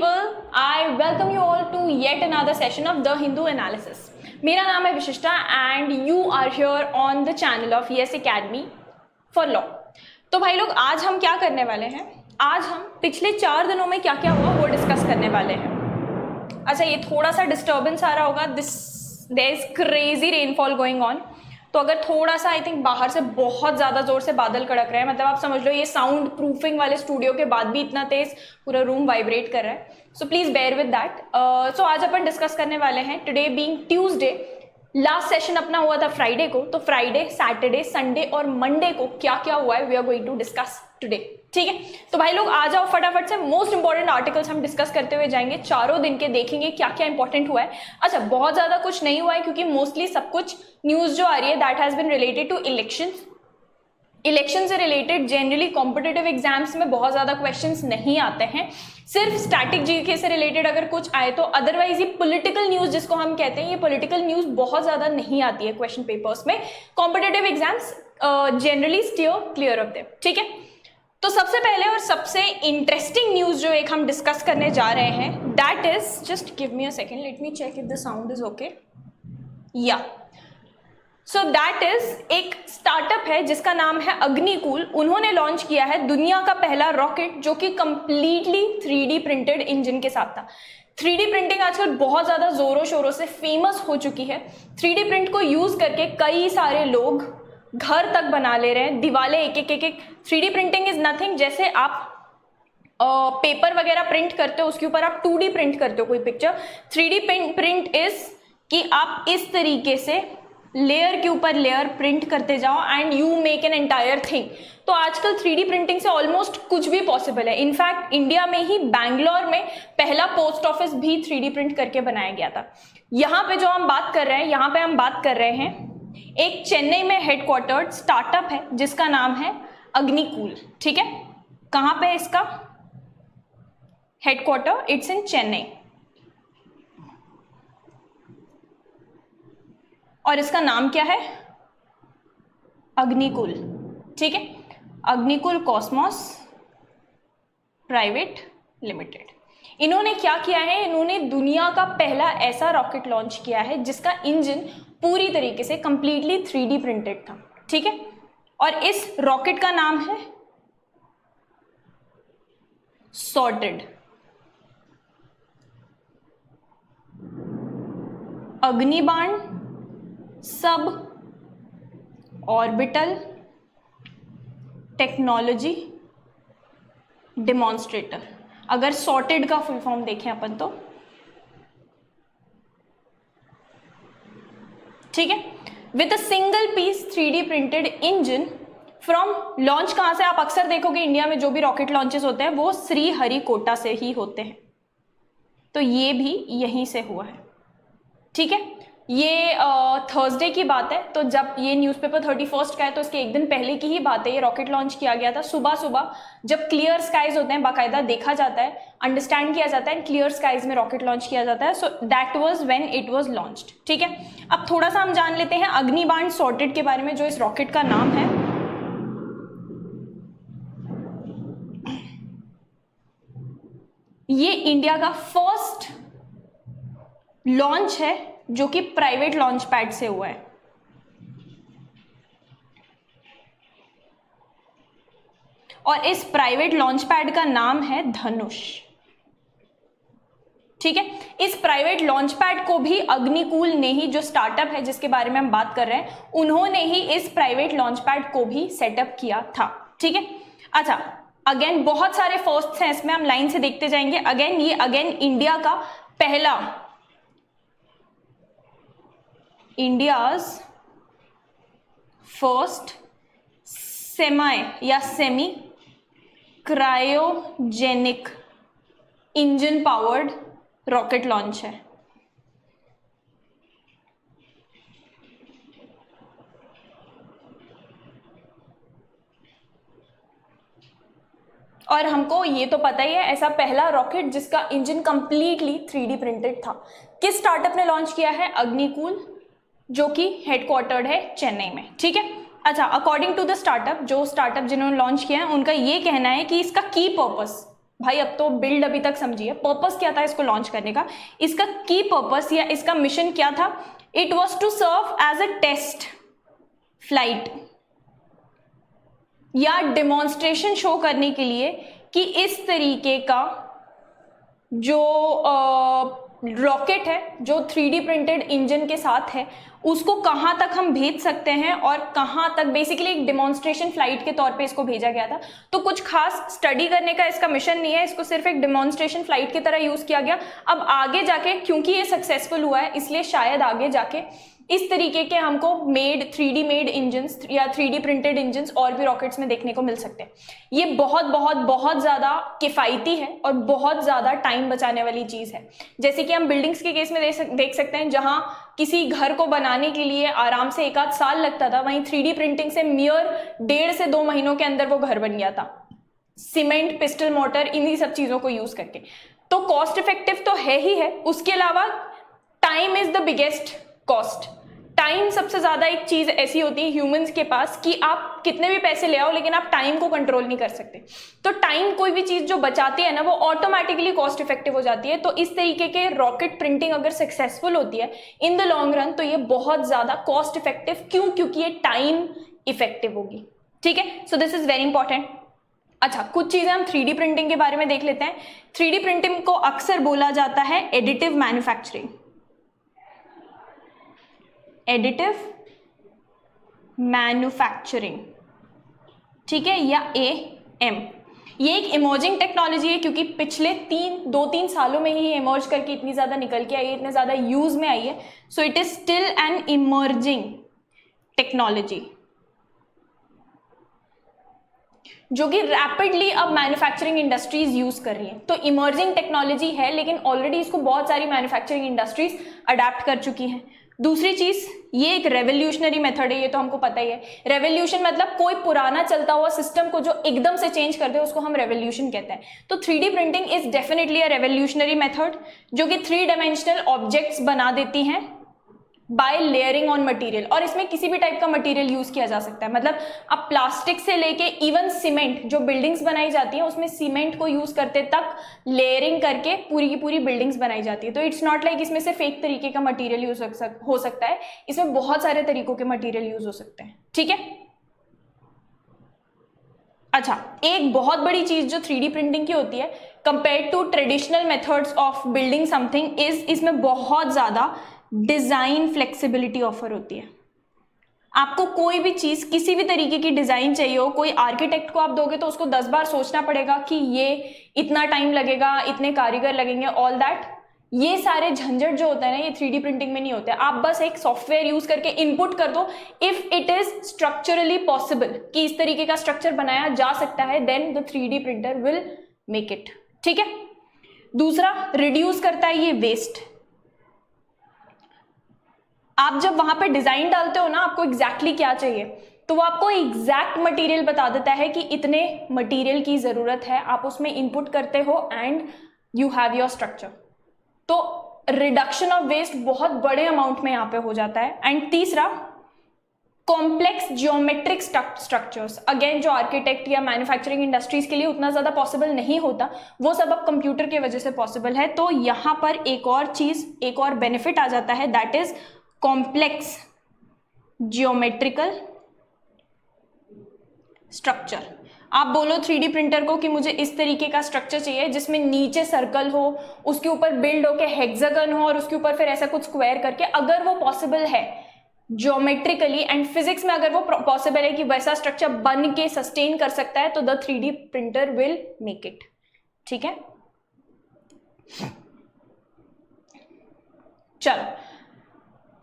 people, I welcome you all to yet another session of The Hindu Analysis. मेरा नाम है विशिष्टा and you are here on the channel of Yes Academy for Law. तो भाई लोग आज हम क्या करने वाले हैं? आज हम पिछले 4 दिनों में क्या क्या हुआ वो डिस्कस करने वाले हैं. अच्छा, ये थोड़ा सा डिस्टर्बेंस आ रहा होगा. There is crazy rainfall going on. तो अगर थोड़ा सा आई थिंक बाहर से बहुत ज़्यादा ज़ोर से बादल कड़क रहे हैं, मतलब आप समझ लो ये साउंड प्रूफिंग वाले स्टूडियो के बाद भी इतना तेज पूरा रूम वाइब्रेट कर रहा है. So please bear with that. So आज अपन डिस्कस करने वाले हैं today being Tuesday. Last session अपना हुआ था फ्राइडे को, तो फ्राइडे, सैटरडे, संडे और मंडे को क्या क्या हुआ है we are going to discuss today. ठीक है, तो भाई लोग आ जाओ फटाफट से. मोस्ट इंपॉर्टेंट आर्टिकल्स हम डिस्कस करते हुए जाएंगे. चारों दिन के देखेंगे क्या क्या इंपॉर्टेंट हुआ है. अच्छा, बहुत ज्यादा कुछ नहीं हुआ है क्योंकि मोस्टली सब कुछ न्यूज जो आ रही है that has been related to elections. Election से रिलेटेड जनरली कॉम्पिटिटिव एग्जाम्स में बहुत ज्यादा क्वेश्चंस नहीं आते हैं. सिर्फ स्टैटिक जीके से रिलेटेड अगर कुछ आए तो, अदरवाइज ये पॉलिटिकल न्यूज जिसको हम कहते हैं, ये पॉलिटिकल न्यूज बहुत ज्यादा नहीं आती है क्वेश्चन पेपर्स में. Competitive exams generally steer clear of them. ठीक है, तो सबसे पहले और सबसे इंटरेस्टिंग न्यूज जो एक हम डिस्कस करने जा रहे हैं that is, just give me a second, let me check if the sound is okay. Yeah so that is एक स्टार्टअप है जिसका नाम है अग्निकूल. उन्होंने लॉन्च किया है दुनिया का पहला रॉकेट जो कि कंप्लीटली 3D प्रिंटेड इंजन के साथ था. 3D प्रिंटिंग आजकल बहुत ज्यादा जोरों शोरों से फेमस हो चुकी है. 3D प्रिंट को यूज करके कई सारे लोग घर तक बना ले रहे हैं, दीवारें एक. 3D प्रिंटिंग इज नथिंग, जैसे आप पेपर वगैरह प्रिंट करते हो उसके ऊपर आप 2D प्रिंट करते हो कोई पिक्चर. 3D प्रिंट इज कि आप इस तरीके से लेयर के ऊपर लेयर प्रिंट करते जाओ and you make an entire thing. तो आजकल 3D प्रिंटिंग से ऑलमोस्ट कुछ भी पॉसिबल है. इनफैक्ट इंडिया में ही बैंगलोर में पहला पोस्ट ऑफिस भी 3D प्रिंट करके बनाया गया था. यहाँ पे जो हम बात कर रहे हैं, यहाँ पे हम बात कर रहे हैं एक चेन्नई में हेडक्वार्टर्ड स्टार्टअप है जिसका नाम है अग्निकूल. ठीक है, कहां पे है इसका हेडक्वार्टर? It's in Chennai. और इसका नाम क्या है? अग्निकूल. ठीक है, अग्निकूल कॉस्मोस प्राइवेट लिमिटेड. इन्होंने क्या किया है? इन्होंने दुनिया का पहला ऐसा रॉकेट लॉन्च किया है जिसका इंजन पूरी तरीके से कंप्लीटली 3D प्रिंटेड था. ठीक है, और इस रॉकेट का नाम है sorted. Agnibaan sub orbital technology demonstrator. अगर सॉर्टेड का फुल फॉर्म देखें अपन तो, ठीक है, with a single piece 3D printed engine from launch. कहां से? आप अक्सर देखोगे इंडिया में जो भी रॉकेट लॉन्चेस होते हैं वो श्रीहरिकोटा से ही होते हैं. तो ये भी यहीं से हुआ है. ठीक है, ये थर्सडे की बात है. तो जब ये न्यूज़पेपर 31 का है तो इसके एक दिन पहले की ही बात है. ये रॉकेट लॉन्च किया गया था सुबह सुबह, जब क्लियर स्काइज होते हैं, बाकायदा देखा जाता है, अंडरस्टैंड किया जाता है, क्लियर स्काइज में रॉकेट लॉन्च किया जाता है. So that was when it was launched. ठीक है, अब थोड़ा सा हम जान लेते हैं अग्निबाण सॉर्टेड के बारे में, जो इस रॉकेट का नाम है. ये इंडिया का फर्स्ट लॉन्च है जो कि प्राइवेट लॉन्च पैड से हुआ है. और इस प्राइवेट लॉन्च पैड का नाम है धनुष. ठीक है, इस प्राइवेट लॉन्च पैड को भी अग्निकूल ने ही, जो स्टार्टअप है जिसके बारे में हम बात कर रहे हैं, उन्होंने ही इस प्राइवेट लॉन्च पैड को भी सेटअप किया था. ठीक है, अच्छा, अगेन बहुत सारे फर्स्ट हैं इसमें, हम लाइन से देखते जाएंगे. अगेन ये इंडिया का पहला, India's first semi cryogenic engine powered rocket launch है. और हमको ये तो पता ही है, ऐसा पहला रॉकेट जिसका इंजन कंप्लीटली 3D प्रिंटेड था. किस स्टार्टअप ने लॉन्च किया है? अग्निकूल, जो कि हेडक्वार्टर्ड है चेन्नई में. ठीक है, अच्छा, अकॉर्डिंग टू द स्टार्टअप, जो स्टार्टअप जिन्होंने लॉन्च किया है उनका ये कहना है कि इसका की पर्पस भाई अब तो बिल्ड अभी तक समझिए, पर्पस क्या था इसको लॉन्च करने का, इसका की पर्पस या इसका मिशन क्या था, it was to serve as a test flight या डेमोन्स्ट्रेशन शो करने के लिए कि इस तरीके का जो रॉकेट है जो 3D प्रिंटेड इंजन के साथ है उसको कहाँ तक हम भेज सकते हैं और कहाँ तक, बेसिकली एक डेमोन्स्ट्रेशन फ्लाइट के तौर पे इसको भेजा गया था। तो कुछ खास स्टडी करने का इसका मिशन नहीं है, इसको सिर्फ एक डेमोन्स्ट्रेशन फ्लाइट की तरह यूज किया गया। अब आगे जाके क्योंकि ये सक्सेसफुल हुआ है इसलिए शायद आगे जाके इस तरीके के हमको 3D मेड इंजन्स या 3D प्रिंटेड इंजन्स और भी रॉकेट्स में देखने को मिल सकते हैं। ये बहुत बहुत बहुत ज़्यादा किफ़ायती है और बहुत ज़्यादा टाइम बचाने वाली चीज़ है। जैसे कि हम बिल्डिंग्स के केस में देख सकते हैं, जहाँ किसी घर को बनाने के लिए आराम से 1 आध साल लगता था, वहीं 3D प्रिंटिंग से मियर 1.5 से 2 महीनों के अंदर वो घर बन गया था, सीमेंट, पिस्टल मोटर, इन्हीं सब चीज़ों को यूज़ करके। तो कॉस्ट इफेक्टिव तो है ही है, उसके अलावा time is the biggest cost. Time सबसे ज्यादा एक चीज ऐसी होती है ह्यूमंस के पास कि आप कितने भी पैसे ले आओ लेकिन आप टाइम को कंट्रोल नहीं कर सकते। तो टाइम कोई भी चीज जो बचाती है ना वो ऑटोमेटिकली कॉस्ट इफेक्टिव हो जाती है। तो इस तरीके के रॉकेट प्रिंटिंग अगर सक्सेसफुल होती है इन द लॉन्ग रन तो ये बहुत ज्यादा कॉस्ट इफेक्टिव, क्यों? क्योंकि ये टाइम इफेक्टिव होगी। ठीक है, so this is very important. अच्छा, कुछ चीजें हम 3D प्रिंटिंग के बारे में देख लेते हैं। 3D प्रिंटिंग को अक्सर बोला जाता है एडिटिव मैन्युफैक्चरिंग, एडिटिव मैन्युफैक्चरिंग, ठीक है, या AM। ये एक इमर्जिंग टेक्नोलॉजी है क्योंकि पिछले 2-3 सालों में ही इमर्ज करके इतनी ज़्यादा निकल के आई है, इतने ज़्यादा यूज में आई है। So it is still an emerging technology जो कि रैपिडली अब मैन्युफैक्चरिंग इंडस्ट्रीज यूज कर रही हैं। तो इमर्जिंग टेक्नोलॉजी है लेकिन ऑलरेडी इसको बहुत सारी मैन्युफैक्चरिंग इंडस्ट्रीज अडेप्ट कर चुकी हैं। दूसरी चीज, ये एक रेवोल्यूशनरी मेथड है, ये तो हमको पता ही है। रेवोल्यूशन मतलब कोई पुराना चलता हुआ सिस्टम को जो एकदम से चेंज कर दे उसको हम रेवोल्यूशन कहते हैं। तो 3D printing is definitely a revolutionary method जो कि 3 डायमेंशनल ऑब्जेक्ट्स बना देती हैं बाय लेयरिंग ऑन मटेरियल। और इसमें किसी भी टाइप का मटेरियल यूज किया जा सकता है, मतलब अब प्लास्टिक से लेके इवन सीमेंट, जो बिल्डिंग्स बनाई जाती हैं उसमें सीमेंट को यूज करते तक लेयरिंग करके पूरी की पूरी बिल्डिंग्स बनाई जाती है। तो इट्स नॉट लाइक इसमें सिर्फ एक तरीके का मटेरियल यूज हो सकता है, इसमें बहुत सारे तरीकों के मटेरियल यूज हो सकते हैं। ठीक है, अच्छा, एक बहुत बड़ी चीज जो 3D प्रिंटिंग की होती है compare to traditional methods of building something is, इसमें बहुत ज्यादा डिजाइन फ्लेक्सिबिलिटी ऑफर होती है। आपको कोई भी चीज, किसी भी तरीके की डिजाइन चाहिए हो, कोई आर्किटेक्ट को आप दोगे तो उसको 10 बार सोचना पड़ेगा कि ये इतना टाइम लगेगा, इतने कारीगर लगेंगे, ऑल दैट। ये सारे झंझट जो होता है ना ये 3D प्रिंटिंग में नहीं होते। आप बस एक सॉफ्टवेयर यूज करके इनपुट कर दो, if it is structurally possible कि इस तरीके का स्ट्रक्चर बनाया जा सकता है, then the 3D printer will make it. ठीक है, दूसरा, रिड्यूस करता है ये वेस्ट। आप जब वहां पे डिजाइन डालते हो ना, आपको एग्जैक्टली क्या चाहिए तो वो आपको एग्जैक्ट मटेरियल बता देता है कि इतने मटेरियल की जरूरत है, आप उसमें इनपुट करते हो and you have your structure. तो रिडक्शन ऑफ वेस्ट बहुत बड़े अमाउंट में यहाँ पे हो जाता है। एंड तीसरा, कॉम्प्लेक्स जियोमेट्रिक स्ट्रक्चर्स, अगेन जो आर्किटेक्ट या मैन्युफैक्चरिंग इंडस्ट्रीज के लिए उतना ज्यादा पॉसिबल नहीं होता, वो सब अब कंप्यूटर की वजह से पॉसिबल है। तो यहाँ पर एक और चीज, एक और बेनिफिट आ जाता है, that is complex geometrical structure. आप बोलो 3D प्रिंटर को कि मुझे इस तरीके का स्ट्रक्चर चाहिए जिसमें नीचे सर्कल हो, उसके ऊपर बिल्ड हो के हेक्सागन हो और उसके ऊपर फिर ऐसा कुछ स्क्वायर करके, अगर वो पॉसिबल है ज्योमेट्रिकली एंड फिजिक्स में, अगर वो पॉसिबल है कि वैसा स्ट्रक्चर बन के सस्टेन कर सकता है, तो the 3D printer will make it. ठीक है, चलो,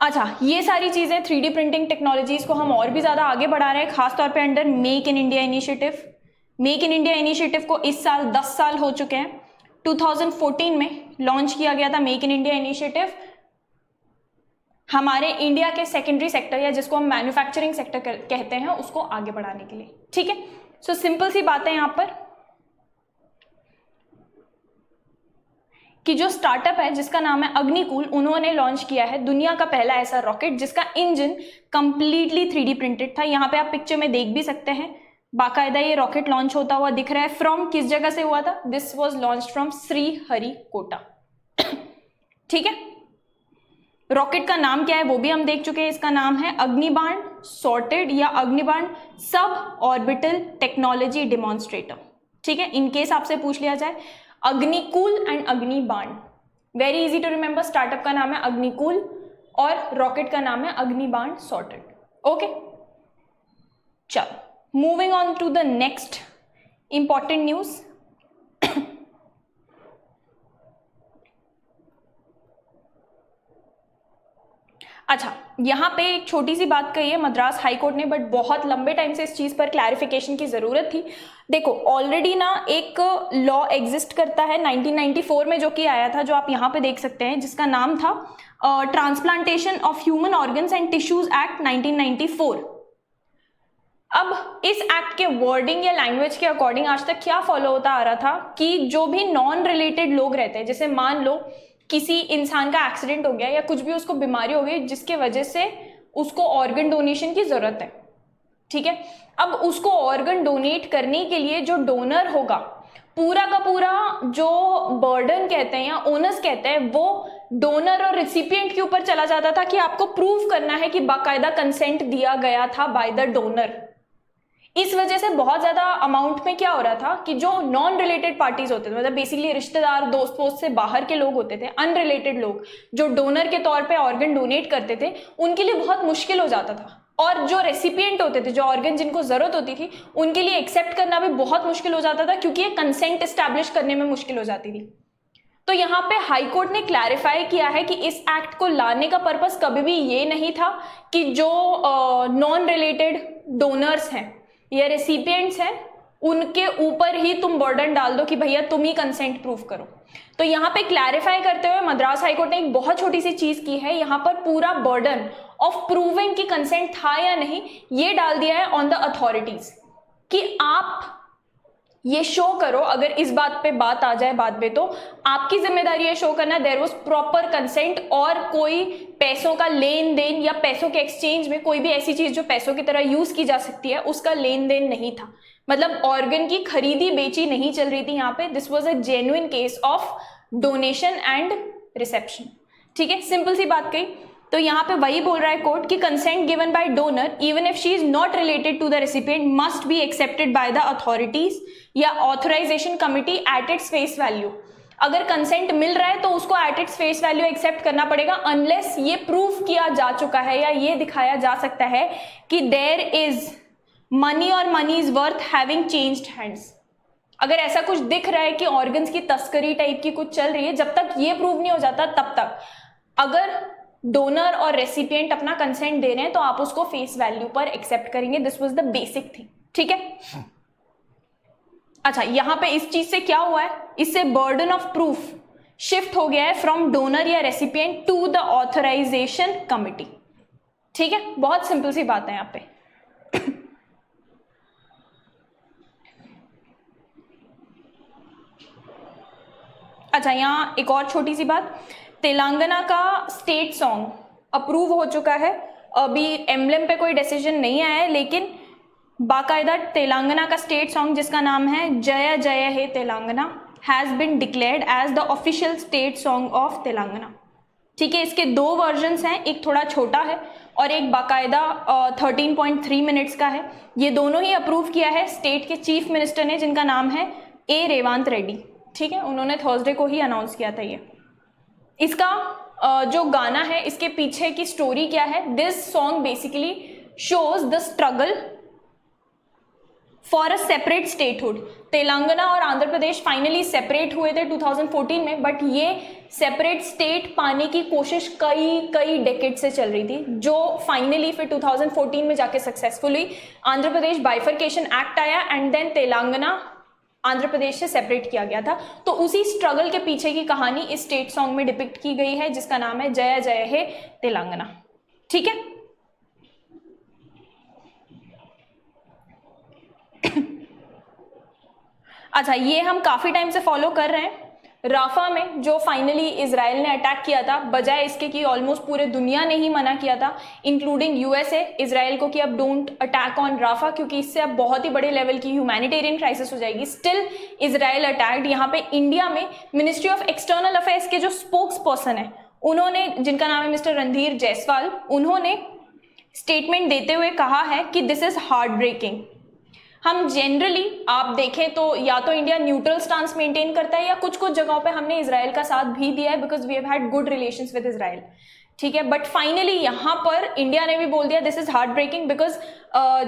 अच्छा, ये सारी चीजें 3D प्रिंटिंग टेक्नोलॉजीज को हम और भी ज्यादा आगे बढ़ा रहे हैं, खासतौर पे under make in India initiative. Make in India initiative को इस साल 10 साल हो चुके हैं। 2014 में लॉन्च किया गया था मेक इन इंडिया इनिशिएटिव, हमारे इंडिया के सेकेंडरी सेक्टर या जिसको हम मैन्युफैक्चरिंग सेक्टर कहते हैं उसको आगे बढ़ाने के लिए। ठीक है, सो सिंपल सी बात है यहाँ पर कि जो स्टार्टअप है जिसका नाम है अग्निकूल, उन्होंने लॉन्च किया है दुनिया का पहला ऐसा रॉकेट जिसका इंजन कंप्लीटली 3D प्रिंटेड था। यहाँ पे आप पिक्चर में देख भी सकते हैं, बाकायदा ये रॉकेट लॉन्च होता हुआ दिख रहा है। फ्रॉम किस जगह से हुआ था? This was launch from Sriharikota. ठीक है, रॉकेट का नाम क्या है वो भी हम देख चुके हैं। इसका नाम है अग्निबाण सॉर्टेड या अग्निबाण सब ऑर्बिटल टेक्नोलॉजी डिमॉन्स्ट्रेटर। ठीक है, इनकेस आपसे पूछ लिया जाए Agnikul and Agnibaan, very easy to remember. Startup का नाम है अग्निकूल और रॉकेट का नाम है अग्निबाण सॉर्टेड। ओके, चलो moving on to the next important news. अच्छा, यहाँ पे एक छोटी सी बात कही है मद्रास हाई कोर्ट ने, बट बहुत लंबे टाइम से इस चीज़ पर क्लैरिफिकेशन की ज़रूरत थी। देखो, ऑलरेडी ना एक लॉ एग्जिस्ट करता है 1994 में, जो कि आया था, जो आप यहाँ पे देख सकते हैं, जिसका नाम था transplantation of human organs and tissues act 1994। अब इस एक्ट के वर्डिंग या लैंग्वेज के अकॉर्डिंग आज तक क्या फॉलो होता आ रहा था कि जो भी नॉन रिलेटेड लोग रहते हैं, जैसे मान लो किसी इंसान का एक्सीडेंट हो गया या कुछ भी उसको बीमारी हो गई जिसके वजह से उसको ऑर्गन डोनेशन की जरूरत है। ठीक है, अब उसको ऑर्गन डोनेट करने के लिए जो डोनर होगा, पूरा का पूरा जो बर्डन कहते हैं या ओनस कहते हैं, वो डोनर और रिसिपिएंट के ऊपर चला जाता था कि आपको प्रूव करना है कि बाकायदा कंसेंट दिया गया था बाय द डोनर। इस वजह से बहुत ज्यादा अमाउंट में क्या हो रहा था कि जो नॉन रिलेटेड पार्टीज होते थे, मतलब बेसिकली रिश्तेदार दोस्त वोस्त से बाहर के लोग होते थे, अनरिलेटेड लोग जो डोनर के तौर पे ऑर्गन डोनेट करते थे, उनके लिए बहुत मुश्किल हो जाता था। और जो रेसिपिएंट होते थे, जो ऑर्गन जिनको जरूरत होती थी, उनके लिए एक्सेप्ट करना भी बहुत मुश्किल हो जाता था, क्योंकि ये कंसेंट एस्टैब्लिश करने में मुश्किल हो जाती थी। तो यहाँ पे हाई कोर्ट ने क्लैरिफाई किया है कि इस एक्ट को लाने का पर्पस कभी भी ये नहीं था कि जो नॉन रिलेटेड डोनर्स हैं या रेसिपिएंट्स हैं उनके ऊपर ही तुम बर्डन डाल दो कि भैया तुम ही कंसेंट प्रूव करो। तो यहाँ पे क्लैरिफाई करते हुए मद्रास हाईकोर्ट ने एक बहुत छोटी सी चीज की है, यहाँ पर पूरा बर्डन ऑफ प्रूविंग कि कंसेंट था या नहीं ये डाल दिया है ऑन द अथॉरिटीज, कि आप ये शो करो, अगर इस बात पे बात आ जाए बाद में, तो आपकी जिम्मेदारी है शो करना देयर वाज प्रॉपर कंसेंट, और कोई पैसों का लेन देन या पैसों के एक्सचेंज में कोई भी ऐसी चीज जो पैसों की तरह यूज की जा सकती है उसका लेन देन नहीं था। मतलब ऑर्गन की खरीदी बेची नहीं चल रही थी यहाँ पे। This was a genuine case of donation and reception. ठीक है, सिंपल सी बात कही। तो यहाँ पे वही बोल रहा है कोर्ट कि consent given by donor even if she is not related to the recipient must be accepted by the authorities या authorisation committee at its face value. अगर कंसेंट मिल रहा है तो उसको at its face value accept करना पड़ेगा, unless ये प्रूव किया जा चुका है या ये दिखाया जा सकता है कि देयर इज मनी और money is worth having changed hands. अगर ऐसा कुछ दिख रहा है कि ऑर्गन्स की तस्करी टाइप की कुछ चल रही है, जब तक ये प्रूव नहीं हो जाता तब तक अगर डोनर और रेसिपिएंट अपना कंसेंट दे रहे हैं तो आप उसको फेस वैल्यू पर एक्सेप्ट करेंगे। This was the basic thing. ठीक है, अच्छा, यहां पे इस चीज से क्या हुआ है, इससे बर्डन ऑफ प्रूफ शिफ्ट हो गया है फ्रॉम डोनर या recipient to the authorisation committee. ठीक है, बहुत सिंपल सी बात है यहां पे। अच्छा, यहां एक और छोटी सी बात, तेलंगाना का स्टेट सॉन्ग अप्रूव हो चुका है। अभी एम्बलम पे कोई डिसीजन नहीं आया है, लेकिन बाकायदा तेलंगाना का स्टेट सॉन्ग जिसका नाम है Jai Jai He Telangana has been declared as the official state song of Telangana. ठीक है, इसके दो वर्जन्स हैं, एक थोड़ा छोटा है और एक बाकायदा 13.3 मिनट्स का है। ये दोनों ही अप्रूव किया है स्टेट के चीफ मिनिस्टर ने, जिनका नाम है ए रेवंत रेड्डी। ठीक है, उन्होंने थर्सडे को ही अनाउंस किया था ये। इसका जो गाना है, इसके पीछे की स्टोरी क्या है, this song basically shows the struggle for a separate statehood. Telangana और आंध्र प्रदेश फाइनली सेपरेट हुए थे 2014 में, बट ये सेपरेट स्टेट पाने की कोशिश कई डेकेड से चल रही थी, जो फाइनली फिर 2014 में जाके सक्सेसफुल हुई। आंध्र प्रदेश बाइफर्केशन एक्ट आया एंड देन तेलंगाना आंध्र प्रदेश से सेपरेट किया गया था। तो उसी स्ट्रगल के पीछे की कहानी इस स्टेट सॉन्ग में डिपिक्ट की गई है, जिसका नाम है जय जय हे तेलंगाना। ठीक है, अच्छा, ये हम काफी टाइम से फॉलो कर रहे हैं। राफा में जो फाइनली इजराइल ने अटैक किया था, बजाय इसके कि ऑलमोस्ट पूरे दुनिया ने ही मना किया था इंक्लूडिंग यूएसए इजराइल को कि अब डोंट अटैक ऑन राफा, क्योंकि इससे अब बहुत ही बड़े लेवल की ह्यूमैनिटेरियन क्राइसिस हो जाएगी। Still Israel attacked. यहाँ पे इंडिया में मिनिस्ट्री ऑफ एक्सटर्नल अफेयर्स के जो स्पोक्स पर्सन है उन्होंने, जिनका नाम है मिस्टर रणधीर जायसवाल, उन्होंने स्टेटमेंट देते हुए कहा है कि दिस इज हार्ट ब्रेकिंग। हम जनरली आप देखें तो या तो इंडिया न्यूट्रल स्टांस मेंटेन करता है या कुछ कुछ जगहों पे हमने इजराइल का साथ भी दिया है because we have had good relations with Israel, ठीक है। बट फाइनली यहाँ पर इंडिया ने भी बोल दिया this is heart breaking because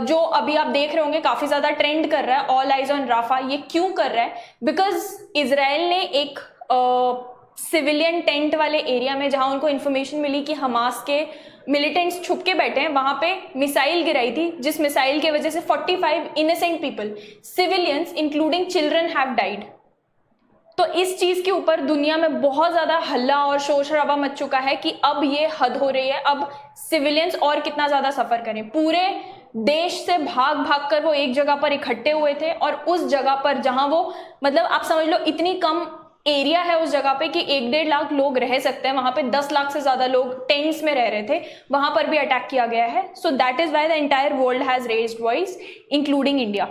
जो अभी आप देख रहे होंगे काफी ज्यादा ट्रेंड कर रहा है ऑल आइज ऑन राफा। ये क्यों कर रहा है? बिकॉज इजराइल ने एक सिविलियन टेंट वाले एरिया में, जहां उनको इन्फॉर्मेशन मिली कि हमास के मिलिटेंट्स छुप के बैठे हैं, वहां पे मिसाइल गिराई थी, जिस मिसाइल की वजह से 45 innocent people, civilians including children have died. तो इस चीज के ऊपर दुनिया में बहुत ज्यादा हल्ला और शोर शराबा मच चुका है कि अब ये हद हो रही है, अब सिविलियंस और कितना ज्यादा सफर करें। पूरे देश से भाग भाग कर वो एक जगह पर इकट्ठे हुए थे और उस जगह पर जहां वो, मतलब आप समझ लो इतनी कम एरिया है उस जगह पे कि 1-1.5 लाख लोग रह सकते हैं, वहां पे 10 लाख से ज्यादा लोग टेंट्स में रह रहे थे, वहां पर भी अटैक किया गया है। सो that is why the entire world has raised voice including India.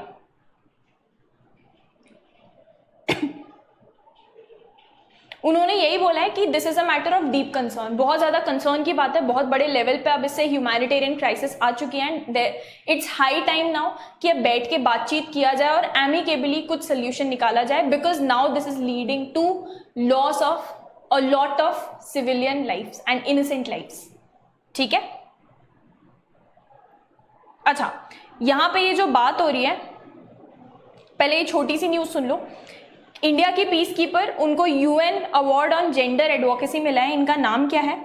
उन्होंने यही बोला है कि this is a matter of deep concern, बहुत ज्यादा कंसर्न की बात है, बहुत बड़े लेवल पे अब इससे ह्यूमैनिटेरियन क्राइसिस आ चुकी है and it's high time now कि अब बैठ के बातचीत किया जाए और एमिकेबली कुछ सोल्यूशन निकाला जाए because now this is leading to loss of a lot of civilian lifes and innocent lifes, ठीक है। अच्छा, यहां पे ये जो बात हो रही है, पहले ये छोटी सी न्यूज सुन लो। इंडिया की पीस कीपर, उनको UN award on gender advocacy मिला है। इनका नाम क्या है?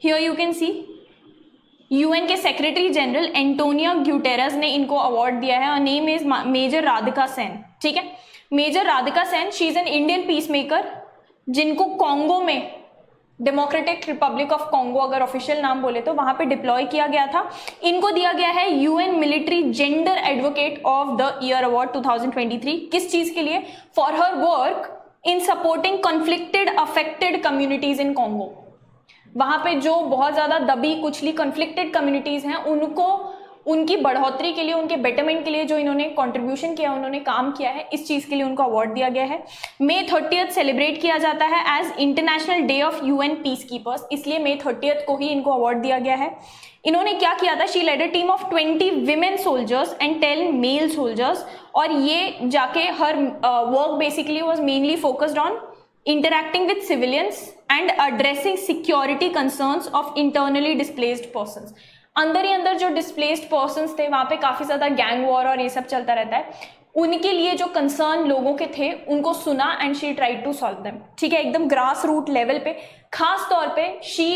Here you can see, UN के सेक्रेटरी जनरल एंटोनियो ग्यूटेरस ने इनको अवार्ड दिया है और name is major Radhika Sen, ठीक है। Major Radhika Sen, she is an Indian peace maker जिनको कॉन्गो में, डेमोक्रेटिक रिपब्लिक ऑफ कॉन्गो अगर ऑफिशियल नाम बोले तो, वहां पे डिप्लॉय किया गया था। इनको दिया गया है UN military gender advocate of the year award 2023। किस चीज के लिए? For her work in supporting conflicted affected communities in Congo. वहां पे जो बहुत ज्यादा दबी कुचली कॉन्फ्लिक्टेड कम्युनिटीज हैं, उनको उनकी बढ़ोतरी के लिए, उनके बेटरमेंट के लिए जो इन्होंने कंट्रीब्यूशन किया, उन्होंने काम किया है, इस चीज के लिए उनको अवार्ड दिया गया है। May 30 सेलिब्रेट किया जाता है as international day of UN peace keepers, इसलिए May 30 को ही इनको अवार्ड दिया गया है। इन्होंने क्या किया था? She led a team of 20 women soldiers and 10 male soldiers, और ये जाके her work basically was mainly focused on interacting with civilians and addressing security concerns of internally displaced persons। अंदर ही अंदर जो डिस्प्लेस्ड पर्सन्स थे, वहां पे काफी ज्यादा गैंग वॉर और ये सब चलता रहता है, उनके लिए जो कंसर्न लोगों के थे उनको सुना and she tried to solve them, ठीक है, एकदम ग्रास रूट लेवल पे। खास तौर पे she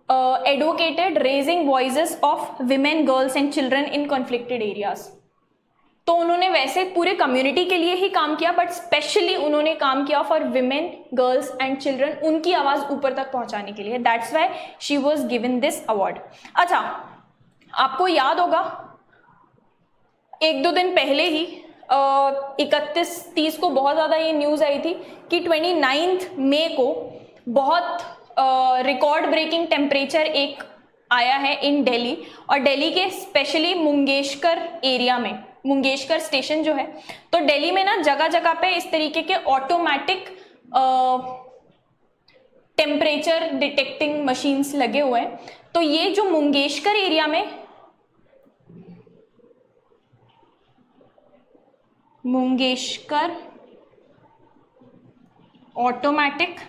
advocated raising voices of women, girls and children in conflicted areas. तो उन्होंने वैसे पूरे कम्युनिटी के लिए ही काम किया, बट स्पेशली उन्होंने काम किया for women, girls and children, उनकी आवाज ऊपर तक पहुंचाने के लिए। That's why she was given this award. अच्छा, आपको याद होगा 1-2 दिन पहले ही 31-30 को बहुत ज्यादा ये न्यूज आई थी कि 29 मई को बहुत रिकॉर्ड ब्रेकिंग टेम्परेचर एक आया है इन दिल्ली, और दिल्ली के स्पेशली मुंगेशकर एरिया में, मुंगेशकर स्टेशन जो है, तो दिल्ली में ना जगह जगह पे इस तरीके के ऑटोमेटिक टेम्परेचर डिटेक्टिंग मशीन्स लगे हुए हैं। तो ये जो मुंगेशकर एरिया में, मुंगेशकर ऑटोमेटिक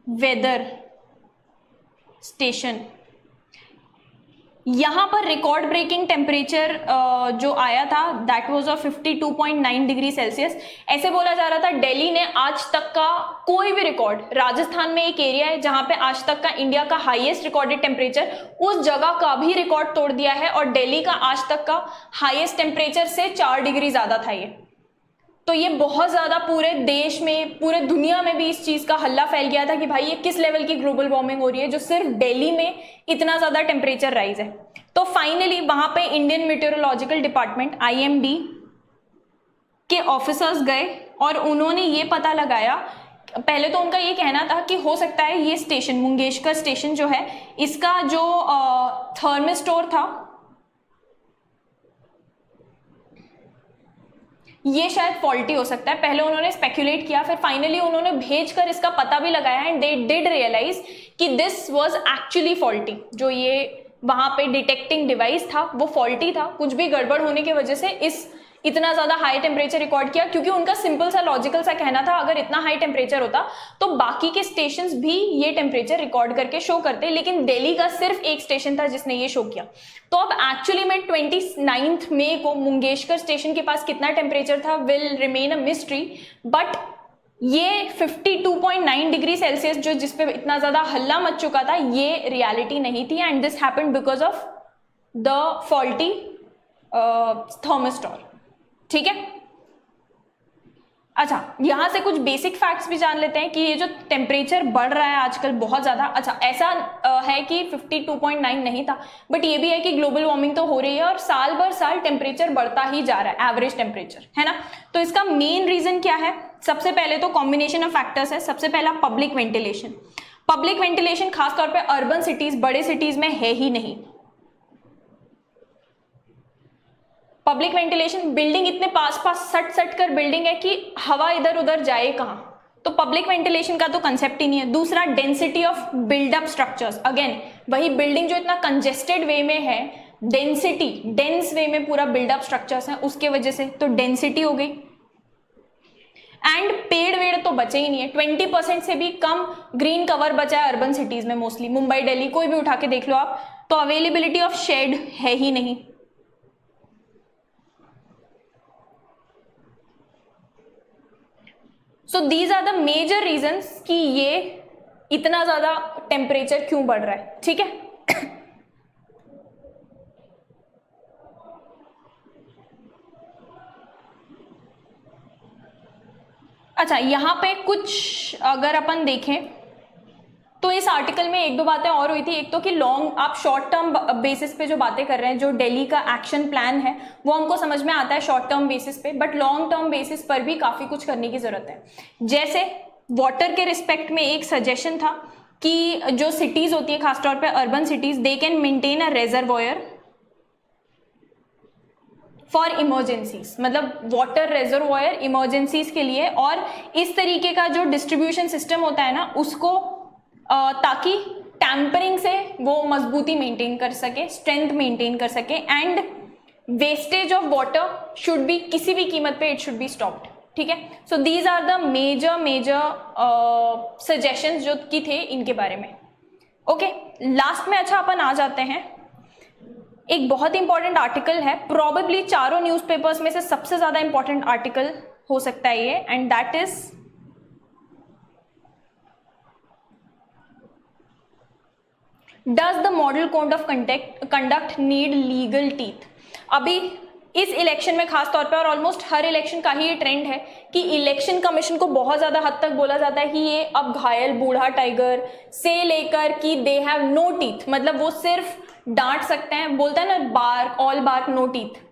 वेदर स्टेशन, यहां पर रिकॉर्ड ब्रेकिंग टेम्परेचर जो आया था that was of 52.9 degree Celsius. ऐसे बोला जा रहा था दिल्ली ने आज तक का कोई भी रिकॉर्ड, राजस्थान में एक एरिया है जहां पे आज तक का इंडिया का हाईएस्ट रिकॉर्डेड टेम्परेचर, उस जगह का भी रिकॉर्ड तोड़ दिया है, और दिल्ली का आज तक का हाईएस्ट टेम्परेचर से 4 डिग्री ज्यादा था ये। तो ये बहुत ज्यादा पूरे देश में, पूरे दुनिया में भी इस चीज का हल्ला फैल गया था कि भाई ये किस लेवल की ग्लोबल वार्मिंग हो रही है जो सिर्फ दिल्ली में इतना ज्यादा टेम्परेचर राइज है। तो फाइनली वहां पे इंडियन मेट्रोलॉजिकल डिपार्टमेंट IMD के ऑफिसर्स गए और उन्होंने ये पता लगाया, पहले तो उनका ये कहना था कि हो सकता है ये स्टेशन मंगेशकर स्टेशन जो है इसका जो थर्मिस्टोर था ये शायद फॉल्टी हो सकता है। पहले उन्होंने स्पेक्यूलेट किया, फिर फाइनली उन्होंने भेजकर इसका पता भी लगाया एंड दे डिड रियलाइज कि दिस वाज एक्चुअली फॉल्टी। जो ये वहां पे डिटेक्टिंग डिवाइस था वो फॉल्टी था, कुछ भी गड़बड़ होने की वजह से इतना ज्यादा हाई टेम्परेचर रिकॉर्ड किया, क्योंकि उनका सिंपल सा लॉजिकल सा कहना था अगर इतना हाई टेम्परेचर होता तो बाकी के स्टेशंस भी ये टेम्परेचर रिकॉर्ड करके शो करते, लेकिन दिल्ली का सिर्फ एक स्टेशन था जिसने ये शो किया। तो अब एक्चुअली में 29 मई को मंगेशकर स्टेशन के पास कितना टेम्परेचर था will remain a mystery, but ये 52.9 डिग्री सेल्सियस जो जिसपे इतना ज्यादा हल्ला मच चुका था ये रियलिटी नहीं थी, and this happened because of the faulty thermistor. ठीक है, अच्छा यहां से कुछ बेसिक फैक्ट्स भी जान लेते हैं कि ये जो टेम्परेचर बढ़ रहा है आजकल बहुत ज्यादा, अच्छा ऐसा है कि 52.9 नहीं था, बट ये भी है कि ग्लोबल वार्मिंग तो हो रही है और साल भर साल टेम्परेचर बढ़ता ही जा रहा है, एवरेज टेम्परेचर, है ना। तो इसका मेन रीजन क्या है? सबसे पहले तो कॉम्बिनेशन ऑफ फैक्टर्स है। सबसे पहला पब्लिक वेंटिलेशन। पब्लिक वेंटिलेशन खासतौर पर अर्बन सिटीज, बड़े सिटीज में है ही नहीं। पब्लिक वेंटिलेशन, बिल्डिंग इतने पास पास सट कर बिल्डिंग है कि हवा इधर उधर जाए कहां, तो पब्लिक वेंटिलेशन का तो कंसेप्ट ही नहीं है। दूसरा density of buildup structures, again वही बिल्डिंग जो इतना कंजेस्टेड वे में है, डेंसिटी डेंस वे में पूरा बिल्डअप स्ट्रक्चर्स हैं उसके वजह से, तो डेंसिटी हो गई। एंड पेड़ वेड़ तो बचे ही नहीं है, 20% से भी कम ग्रीन कवर बचा है अर्बन सिटीज में, मोस्टली मुंबई दिल्ली कोई भी उठा के देख लो आप, तो अवेलेबिलिटी ऑफ शेड है ही नहीं। So these are the major reasons कि ये इतना ज्यादा टेम्परेचर क्यों बढ़ रहा है। ठीक है, अच्छा यहां पे कुछ अगर अपन देखें तो इस आर्टिकल में एक दो बातें और हुई थी। एक तो कि लॉन्ग, आप शॉर्ट टर्म बेसिस पे जो बातें कर रहे हैं, जो दिल्ली का एक्शन प्लान है वो हमको समझ में आता है शॉर्ट टर्म बेसिस पे, बट लॉन्ग टर्म बेसिस पर भी काफी कुछ करने की जरूरत है। जैसे वाटर के रिस्पेक्ट में एक सजेशन था कि जो सिटीज होती है खासतौर पर urban cities, they can maintain a reservoir for emergencies, मतलब वाटर रेजर्वोयर इमरजेंसीज के लिए, और इस तरीके का जो डिस्ट्रीब्यूशन सिस्टम होता है ना उसको ताकि टैंपरिंग से वो मजबूती मेंटेन कर सके, स्ट्रेंथ मेंटेन कर सके, and wastage of water should be, किसी भी कीमत पे इट शुड बी स्टॉप्ड। ठीक है, so these are the major suggestions जो की थे इनके बारे में। ओके, लास्ट में अच्छा अपन आ जाते हैं, एक बहुत इंपॉर्टेंट आर्टिकल है, प्रोबेबली चारों न्यूज़पेपर्स में से सबसे ज्यादा इंपॉर्टेंट आर्टिकल हो सकता है ये, and that is does the model code of conduct need legal teeth. अभी इस इलेक्शन में खास तौर पे और ऑलमोस्ट हर इलेक्शन का ही ये ट्रेंड है कि इलेक्शन कमीशन को बहुत ज्यादा हद तक बोला जाता है कि ये अब घायल बूढ़ा टाइगर से लेकर कि दे हैव नो टीथ, मतलब वो सिर्फ डांट सकते हैं, बोलता है ना bark, all bark no teeth,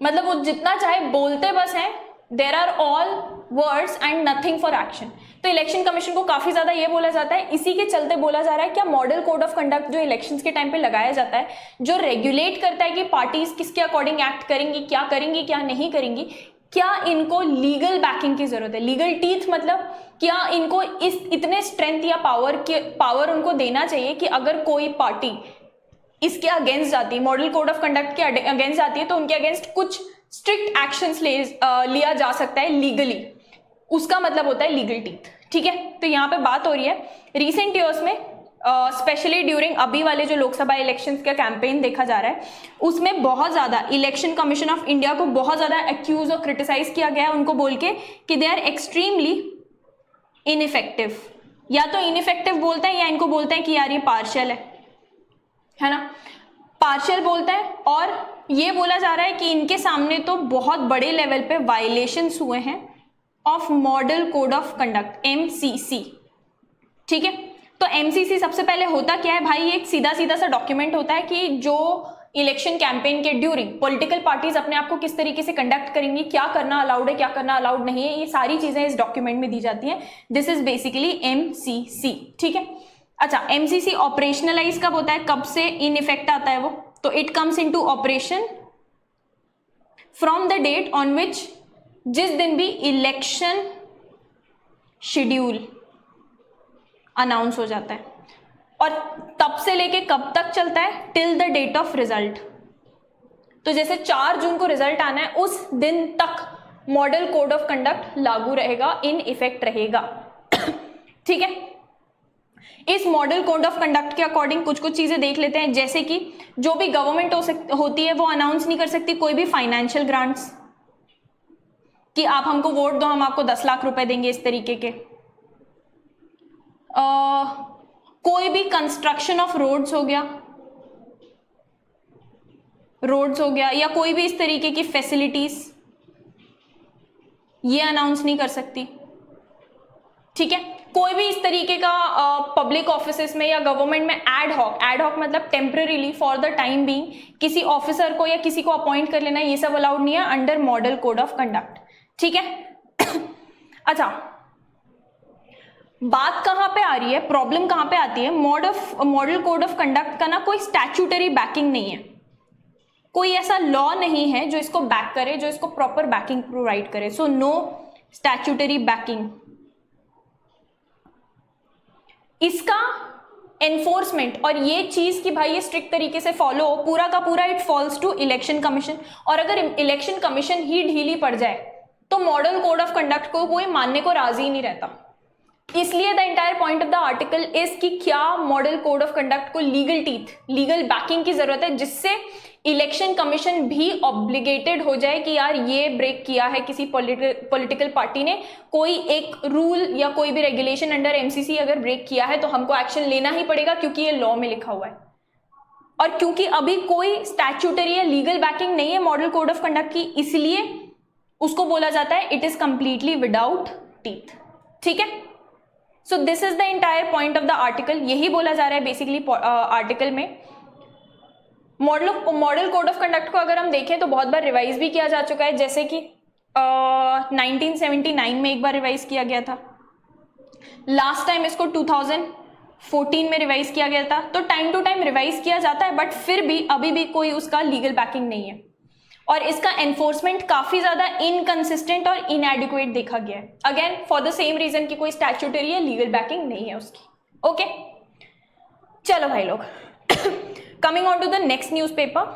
मतलब वो जितना चाहे बोलते बस हैं, there are all words and nothing for action. तो इलेक्शन कमीशन को काफी ज्यादा ये बोला जाता है, इसी के चलते बोला जा रहा है क्या मॉडल कोड ऑफ कंडक्ट जो इलेक्शंस के टाइम पे लगाया जाता है, जो रेगुलेट करता है कि पार्टीज किसके अकॉर्डिंग एक्ट करेंगी, क्या नहीं करेंगी, क्या इनको लीगल बैकिंग की जरूरत है, लीगल टीथ, मतलब क्या इनको इस इतने स्ट्रेंथ या पावर उनको देना चाहिए कि अगर कोई पार्टी इसके अगेंस्ट जाती है, मॉडल कोड ऑफ कंडक्ट के अगेंस्ट जाती है, तो उनके अगेंस्ट कुछ स्ट्रिक्ट एक्शंस लिया जा सकता है लीगली, उसका मतलब होता है लीगल टीथ। ठीक है, तो यहाँ पे बात हो रही है रिसेंट ईयर्स में, स्पेशली ड्यूरिंग अभी वाले जो लोकसभा इलेक्शंस का कैंपेन देखा जा रहा है, उसमें बहुत ज्यादा इलेक्शन कमीशन ऑफ इंडिया को बहुत ज्यादा एक्यूज और क्रिटिसाइज किया गया है, उनको बोल के कि दे आर एक्सट्रीमली इनइफेक्टिव। या तो इनइफेक्टिव बोलते हैं या इनको बोलते हैं कि यार ये पार्शियल है ना, पार्शियल बोलता है, और ये बोला जा रहा है कि इनके सामने तो बहुत बड़े लेवल पे वायलेशंस हुए हैं of model code of conduct, MCC। ठीक है, तो MCC सबसे पहले होता क्या है भाई, एक सीधा सा डॉक्यूमेंट होता है कि जो इलेक्शन कैंपेन के ड्यूरिंग पॉलिटिकल पार्टीज अपने आप को किस तरीके से कंडक्ट करेंगी, क्या करना अलाउड है, क्या करना अलाउड नहीं है, ये सारी चीजें इस डॉक्यूमेंट में दी जाती हैं. This is basically MCC. ठीक है. अच्छा, MCC ऑपरेशनलाइज कब होता है, कब से इन इफेक्ट आता है वो? तो it comes into operation from the date on which, जिस दिन भी इलेक्शन शेड्यूल अनाउंस हो जाता है, और तब से लेके कब तक चलता है, till the date of result. तो जैसे 4 जून को रिजल्ट आना है, उस दिन तक मॉडल कोड ऑफ कंडक्ट लागू रहेगा, इन इफेक्ट रहेगा. ठीक है. इस मॉडल कोड ऑफ कंडक्ट के अकॉर्डिंग कुछ कुछ चीजें देख लेते हैं, जैसे कि जो भी गवर्नमेंट होती है वो अनाउंस नहीं कर सकती कोई भी फाइनेंशियल ग्रांट्स कि आप हमको वोट दो, हम आपको 10 लाख रुपए देंगे, इस तरीके के. कोई भी कंस्ट्रक्शन ऑफ रोड्स हो गया या कोई भी इस तरीके की फैसिलिटीज, ये अनाउंस नहीं कर सकती. ठीक है. कोई भी इस तरीके का पब्लिक ऑफिसेस में या गवर्नमेंट में एड हॉक मतलब temporarily for the time being किसी ऑफिसर को या किसी को अपॉइंट कर लेना, ये सब अलाउड नहीं है under model code of conduct. ठीक है. अच्छा, बात कहां पे आ रही है, प्रॉब्लम कहां पे आती है, मॉडल कोड ऑफ कंडक्ट का ना कोई स्टैट्यूटरी बैकिंग नहीं है, कोई ऐसा लॉ नहीं है जो इसको बैक करे, जो इसको प्रॉपर बैकिंग प्रोवाइड करे. So no statutory backing. इसका एनफोर्समेंट और ये चीज कि भाई ये स्ट्रिक्ट तरीके से फॉलो हो, पूरा का पूरा it falls to election commission. और अगर इलेक्शन कमीशन ही ढीली पड़ जाए तो मॉडल कोड ऑफ कंडक्ट को कोई मानने को राजी नहीं रहता. इसलिए the entire point of the article is कि क्या मॉडल कोड ऑफ कंडक्ट को लीगल टीथ, लीगल बैकिंग की जरूरत है, जिससे इलेक्शन कमीशन भी ऑब्लिगेटेड हो जाए कि यार ये ब्रेक किया है किसी पॉलिटिकल पार्टी ने, कोई एक रूल या कोई भी रेगुलेशन अंडर MCC अगर ब्रेक किया है तो हमको एक्शन लेना ही पड़ेगा क्योंकि ये लॉ में लिखा हुआ है. और क्योंकि अभी कोई स्टैट्यूटरी या लीगल बैकिंग नहीं है मॉडल कोड ऑफ कंडक्ट की, इसलिए उसको बोला जाता है it is completely without teeth. ठीक है. So this is the entire point of the article. यही बोला जा रहा है बेसिकली आर्टिकल में. मॉडल कोड ऑफ कंडक्ट को अगर हम देखें तो बहुत बार रिवाइज भी किया जा चुका है, जैसे कि 1979 में एक बार रिवाइज किया गया था, लास्ट टाइम इसको 2014 में रिवाइज किया गया था. तो टाइम टू टाइम रिवाइज किया जाता है, बट फिर भी अभी भी कोई उसका लीगल बैकिंग नहीं है, और इसका एनफोर्समेंट काफी ज्यादा इनकंसिस्टेंट और इनएडिक्वेट देखा गया है. Again for the same reason कि कोई स्टैट्यूटरी या लीगल बैकिंग नहीं है उसकी. ओके, चलो भाई लोग, coming on to the next newspaper.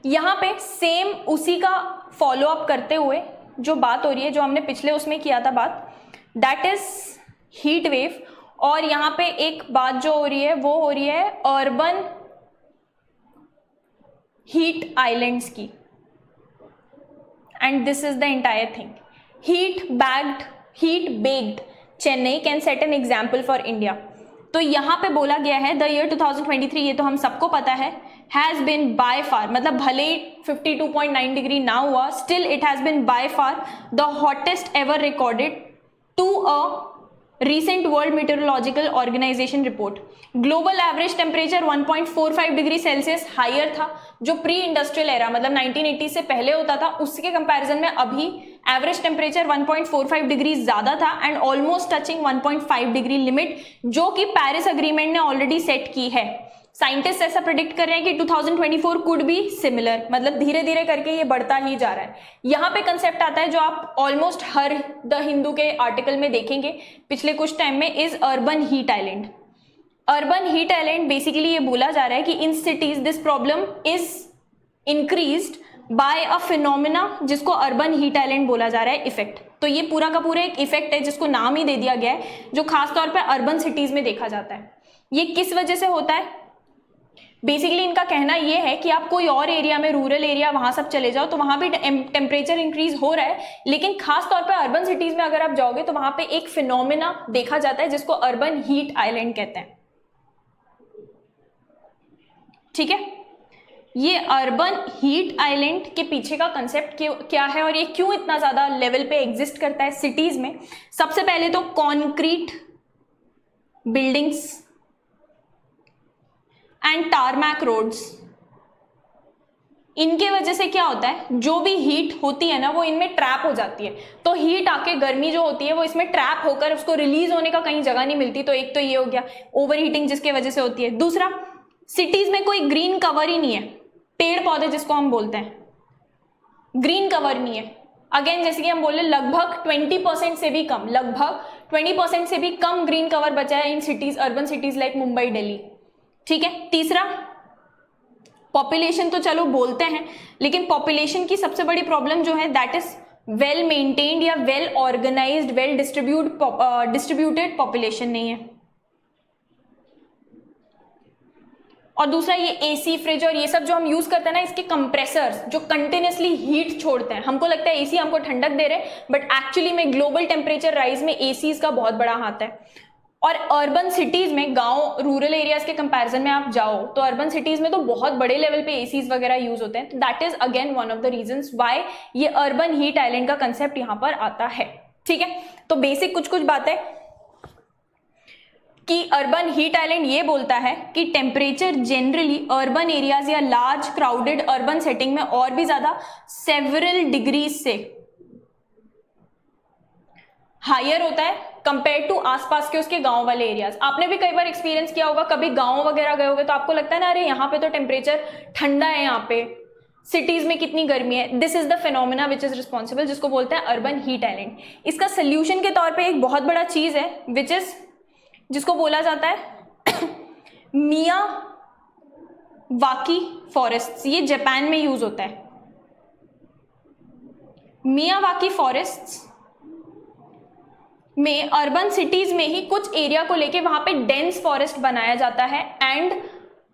यहां पे सेम उसी का फॉलो अप करते हुए जो बात हो रही है, जो हमने पिछले उसमें किया था बात, दैट इज हीट वेव. और यहां पे एक बात जो हो रही है वो हो रही है अर्बन हीट आइलैंड्स की. And this is the entire thing. Heat bagged Chennai can set an example for India. तो यहां पे बोला गया है द ईयर 2023, ये तो हम सबको पता है, हैज बीन बाय फार, मतलब भले 52.9 डिग्री ना हुआ, still it has been by far the hottest ever recorded to a recent World Meteorological Organization report. Global average temperature 1.45 degree Celsius higher था, जो प्री इंडस्ट्रियल एरा मतलब 1980 से पहले होता था, उसके कंपैरिजन में अभी एवरेज टेम्परेचर 1.45 डिग्री ज्यादा था and almost touching 1.5 degree limit, जो कि पेरिस अग्रीमेंट ने ऑलरेडी सेट की है. साइंटिस्ट ऐसा प्रेडिक्ट कर रहे हैं कि 2024 कुड बी सिमिलर, मतलब धीरे धीरे करके ये बढ़ता ही जा रहा है. यहाँ पे कंसेप्ट आता है जो आप ऑलमोस्ट हर द हिंदू के आर्टिकल में देखेंगे पिछले कुछ टाइम में, is urban heat island. Urban heat island basically ये बोला जा रहा है कि in cities this problem is increased by a phenomena जिसको अर्बन हीट आइलैंड बोला जा रहा है, इफेक्ट. तो ये पूरा का पूरा एक इफेक्ट है जिसको नाम ही दे दिया गया है, जो खासतौर पर अर्बन सिटीज में देखा जाता है. ये किस वजह से होता है? बेसिकली इनका कहना यह है कि आप कोई और एरिया में, रूरल एरिया, वहां सब चले जाओ तो वहां भी टेम्परेचर इंक्रीज हो रहा है, लेकिन खास तौर पे अर्बन सिटीज में अगर आप जाओगे तो वहां पे एक फिनोमेना देखा जाता है जिसको अर्बन हीट आइलैंड कहते हैं. ठीक है. ये अर्बन हीट आइलैंड के पीछे का कंसेप्ट क्या है और ये क्यों इतना ज्यादा लेवल पे एग्जिस्ट करता है सिटीज में? सबसे पहले तो concrete buildings and tarmac roads. इनके वजह से क्या होता है, जो भी हीट होती है ना वो इनमें ट्रैप हो जाती है, तो हीट आके गर्मी जो होती है वो इसमें ट्रैप होकर उसको रिलीज होने का कहीं जगह नहीं मिलती। तो एक तो ये हो गया ओवर हीटिंग जिसके वजह से होती है। दूसरा, सिटीज में कोई ग्रीन कवर ही नहीं है, पेड़ पौधे जिसको हम बोलते हैं, ग्रीन कवर नहीं है। अगेन जैसे कि हम बोले लगभग 20% से भी कम, लगभग 20% से भी कम ग्रीन कवर बचा है in cities, urban cities like Mumbai, Delhi. ठीक है। तीसरा, पॉपुलेशन तो चलो बोलते हैं, लेकिन पॉपुलेशन की सबसे बड़ी प्रॉब्लम जो है दैट इज वेल मेंटेन्ड या well organised, well distributed population नहीं है। और दूसरा, ये एसी, फ्रिज और ये सब जो हम यूज करते हैं ना, इसके कंप्रेसर्स जो कंटिन्यूसली हीट छोड़ते हैं, हमको लगता है एसी हमको ठंडक दे रहे हैं, बट एक्चुअली में ग्लोबल टेम्परेचर राइज में एसीज का बहुत बड़ा हाथ है। और अर्बन सिटीज में, गांव रूरल एरियाज के कंपैरिजन में आप जाओ तो अर्बन सिटीज में तो बहुत बड़े लेवल पे एसीज वगैरह यूज होते हैं। तो that is again one of the reasons why ये अर्बन हीट आइलैंड का कंसेप्ट यहां पर आता है। ठीक है। तो बेसिक कुछ बातें कि अर्बन हीट आइलैंड ये बोलता है कि टेम्परेचर जनरली अर्बन एरियाज या लार्ज क्राउडेड अर्बन सेटिंग में और भी ज्यादा सेवरल डिग्रीज से हायर होता है कंपेयर टू आसपास के उसके गांव वाले एरियाज। आपने भी कई बार एक्सपीरियंस किया होगा, कभी गांव वगैरह गए होगे तो आपको लगता है ना, अरे यहाँ पे तो टेम्परेचर ठंडा है, यहाँ पे सिटीज में कितनी गर्मी है। This is the phenomena which is responsible, जिसको बोलते हैं अर्बन हीट आइलैंड। इसका सोल्यूशन के तौर पे एक बहुत बड़ा चीज है विच इज, जिसको बोला जाता है मियावाकी फॉरेस्ट। ये जापान में यूज होता है। मियावाकी फॉरेस्ट में अर्बन सिटीज में ही कुछ एरिया को लेके वहां पे डेंस फॉरेस्ट बनाया जाता है एंड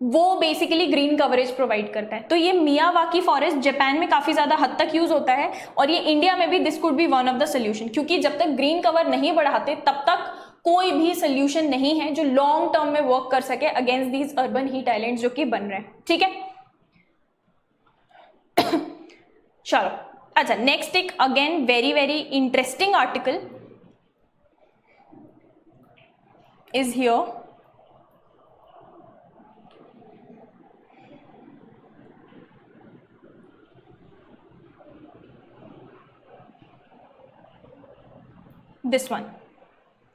वो बेसिकली ग्रीन कवरेज प्रोवाइड करता है। तो ये मियावाकी फॉरेस्ट जापान में काफी ज्यादा हद तक यूज होता है और ये इंडिया में भी this could be one of the solution, क्योंकि जब तक ग्रीन कवर नहीं बढ़ाते तब तक कोई भी सोल्यूशन नहीं है जो लॉन्ग टर्म में वर्क कर सके against these urban heat islands जो कि बन रहे हैं। ठीक है। चलो, अच्छा, नेक्स्ट एक again very very interesting article is here. This one.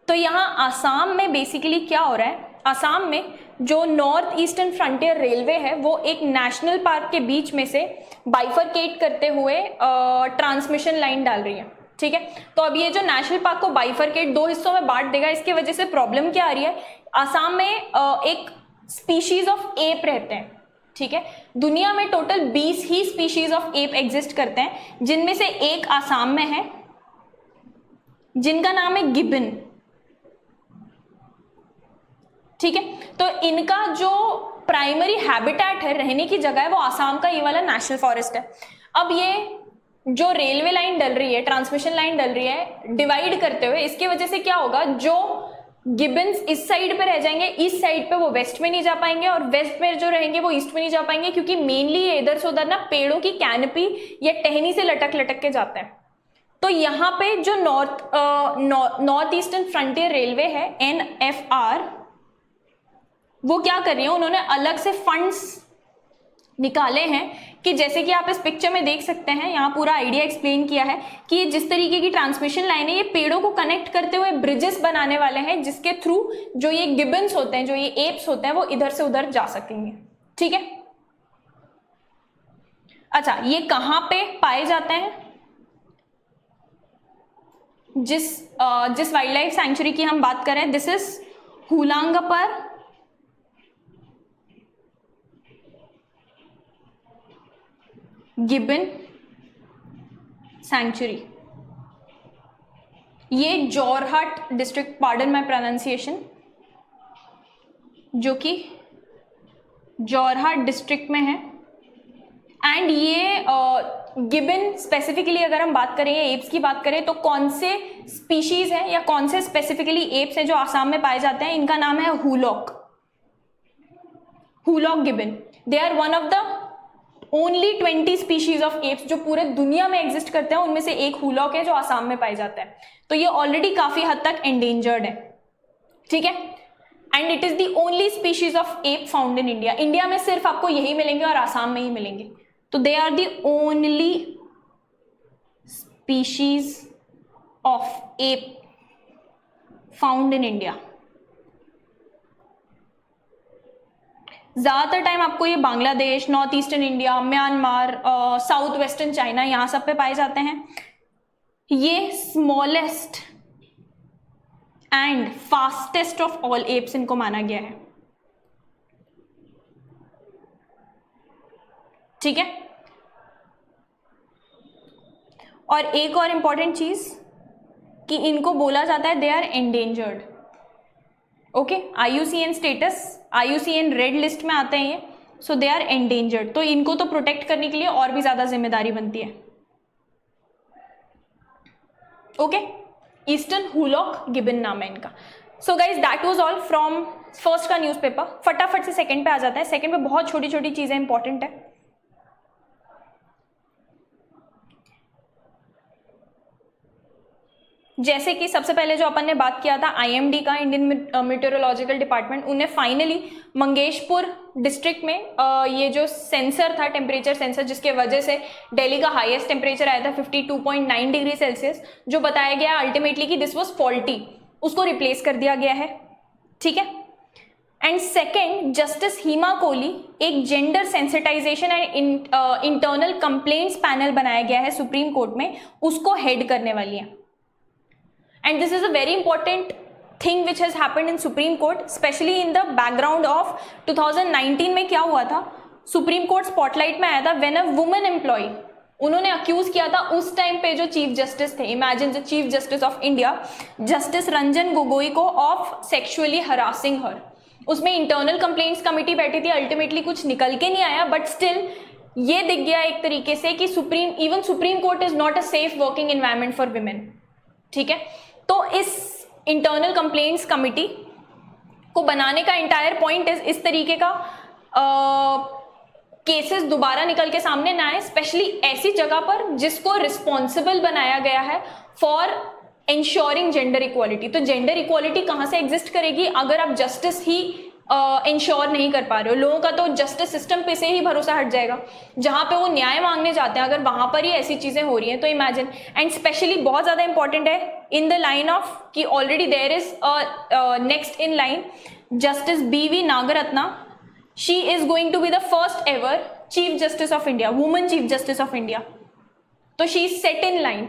तो यहाँ आसाम में बेसिकली क्या हो रहा है, आसाम में जो नॉर्थ ईस्टर्न फ्रंटियर रेलवे है वो एक नेशनल पार्क के बीच में से बाइफरकेट करते हुए ट्रांसमिशन लाइन डाल रही है। ठीक है। तो अब ये जो नेशनल पार्क को बाइफरकेट दो हिस्सों में बांट देगा, इसके वजह से प्रॉब्लम क्या आ रही है, आसाम में एक स्पीशीज ऑफ एप रहते हैं। ठीक है। दुनिया में total 20 he species of app exist करते हैं, जिनमें से एक आसाम में है जिनका नाम है गिबन। ठीक है। तो इनका जो प्राइमरी हैबिटेट है, रहने की जगह है, वो आसाम का ये वाला नेशनल फॉरेस्ट है। अब ये जो रेलवे लाइन डल रही है, ट्रांसमिशन लाइन डल रही है डिवाइड करते हुए, इसकी वजह से क्या होगा, जो गिबन्स इस साइड पे रह जाएंगे, इस साइड पे वो वेस्ट में नहीं जा पाएंगे, और वेस्ट में जो रहेंगे वो ईस्ट में नहीं जा पाएंगे, क्योंकि मेनली ये इधर से उधर ना पेड़ों की कैनपी या टहनी से लटक लटक के जाते हैं। तो यहाँ पे जो नॉर्थ ईस्टर्न फ्रंटियर रेलवे है NFR, वो क्या कर रही है, उन्होंने अलग से फंड्स निकाले हैं कि जैसे कि आप इस पिक्चर में देख सकते हैं, यहाँ पूरा आइडिया एक्सप्लेन किया है कि ये जिस तरीके की ट्रांसमिशन लाइन है, ये पेड़ों को कनेक्ट करते हुए ब्रिजेस बनाने वाले हैं, जिसके थ्रू जो ये गिबन्स होते हैं, जो ये एप्स होते हैं, वो इधर से उधर जा सकेंगे। ठीक है। अच्छा, ये कहाँ पे पाए जाते हैं, जिस वाइल्ड लाइफ सैंक्चुरी की हम बात कर रहे हैं, दिस इज हुलांगपर गिबन सैंक्चुरी। ये Jorhat district, pardon my pronunciation, जो कि जोरहाट डिस्ट्रिक्ट में है। एंड ये गिबन स्पेसिफिकली अगर हम बात करें, एप्स की बात करें, तो कौन से स्पीशीज हैं या कौन से स्पेसिफिकली एप्स हैं जो आसाम में पाए जाते हैं, इनका नाम है hoolock gibbon. They are one of the only 20 species of apes जो पूरे दुनिया में एग्जिस्ट करते हैं, उनमें से एक हुलॉक है जो आसाम में पाई जाता है। तो ये ऑलरेडी काफी हद तक एंडेंजर्ड है। ठीक है। And it is the only species of ape found in India. India में सिर्फ आपको यही मिलेंगे और आसाम में ही मिलेंगे। तो they are the only species of ape found in India. ज्यादातर टाइम आपको ये Bangladesh, north eastern India, Myanmar, south western China, यहां सब पे पाए जाते हैं। ये smallest and fastest of all apes इनको माना गया है। ठीक है। और एक और इंपॉर्टेंट चीज कि इनको बोला जाता है they are endangered. Okay, IUCN status, IUCN red list में आते हैं ये, सो दे आर एंडेंजर्ड। तो इनको तो प्रोटेक्ट करने के लिए और भी ज्यादा जिम्मेदारी बनती है। ओके, ईस्टर्न हुलॉक गिबन नाम है इनका। So guys that was all from first का न्यूज़पेपर। फटाफट से सेकंड पे आ जाता है। सेकंड पे बहुत छोटी छोटी चीजें इंपॉर्टेंट है। जैसे कि सबसे पहले जो अपन ने बात किया था IMD का, इंडियन मीटेरोलॉजिकल डिपार्टमेंट, उन्हें फाइनली मंगेशपुर डिस्ट्रिक्ट में ये जो सेंसर था, टेम्परेचर सेंसर, जिसके वजह से दिल्ली का हाईएस्ट टेम्परेचर आया था 52.9 डिग्री सेल्सियस, जो बताया गया अल्टीमेटली कि दिस वाज फॉल्टी, उसको रिप्लेस कर दिया गया है। ठीक है। And second, justice Hima Kohli, एक gender sensitisation and internal complaints panel बनाया गया है सुप्रीम कोर्ट में, उसको हेड करने वाली है। And this is a very important thing which has happened in Supreme Court, especially in the background of 2019 में क्या हुआ था, सुप्रीम कोर्ट स्पॉटलाइट में आया था व्हेन अ वुमेन एम्प्लॉय, उन्होंने अक्यूज किया था उस टाइम पे जो चीफ जस्टिस थे, imagine the chief justice of India, justice Ranjan Gogoi को, ऑफ सेक्सुअली हरासिंग हर। उसमें इंटरनल कंप्लेंट्स कमिटी बैठी थी, अल्टीमेटली कुछ निकल के नहीं आया, बट स्टिल ये दिख गया एक तरीके से कि supreme court is not a safe working environment for women. ठीक है। तो इस इंटरनल कंप्लेंट्स कमिटी को बनाने का इंटायर पॉइंट इस तरीके का केसेस दोबारा निकल के सामने ना आए, स्पेशली ऐसी जगह पर जिसको रिस्पॉन्सिबल बनाया गया है फॉर इंश्योरिंग जेंडर इक्वालिटी। तो जेंडर इक्वालिटी कहाँ से एग्जिस्ट करेगी अगर आप जस्टिस ही इंश्योर नहीं कर पा रहे हो। लोगों का तो जस्टिस सिस्टम पे से ही भरोसा हट जाएगा, जहां पे वो न्याय मांगने जाते हैं, अगर वहां पर ही ऐसी चीजें हो रही हैं तो इमेजिन। एंड स्पेशली बहुत ज्यादा इंपॉर्टेंट है इन द लाइन ऑफ कि already there is next in line justice BV Nagarathna, she is going to be the first ever chief justice of India, women chief justice of India. तो she is set in line.